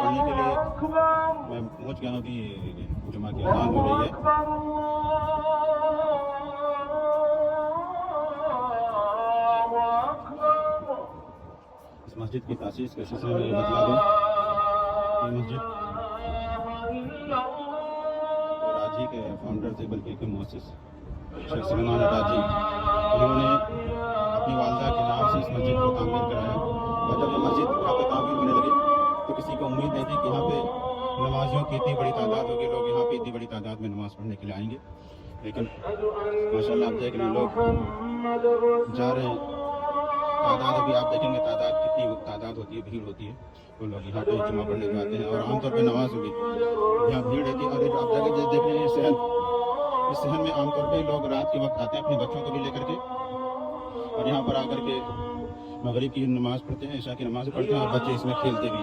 پڑھنے کے لیے میں پہنچ گیا ہوں کہ جمعہ کی اذان ہو رہی ہے. اس مسجد کی تاسیس کے سلسلے میں یہ بتلا دوں یہ مسجد راجی کے فاؤنڈر تھے بلکہ کے مؤسس شیخ سلیمان راجی. انہوں نے اپنی والدہ کے نام سے اس مسجد کو تعمیر کرایا. اور جب یہ مسجد یہاں پہ تعمیر ہونے لگی تو کسی کو امید نہیں تھی کہ یہاں پہ نمازیوں کی اتنی بڑی تعداد ہوگی, لوگ یہاں پہ اتنی بڑی تعداد میں نماز پڑھنے کے لیے آئیں گے. لیکن ماشاءاللہ آپ دیکھ رہے ہیں لوگ جا رہے ہیں. تعداد ابھی آپ دیکھیں گے تعداد کتنی تعداد ہوتی ہے, بھیڑ ہوتی ہے. تو لوگ یہاں پہ جمعہ پڑھنے کو آتے ہیں اور عام طور پہ نماز ہوگی یہاں بھیڑ رہتی ہے. اور آپ جگہ دیکھ رہے ہیں اس صحن میں عام طور پہ لوگ رات کے وقت آتے ہیں اپنے بچوں کو بھی لے کر کے اور یہاں پر آ کر کے مغرب کی نماز پڑھتے ہیں, عشاء کی نماز پڑھتے ہیں اور بچے اس میں کھیلتے بھی ہیں.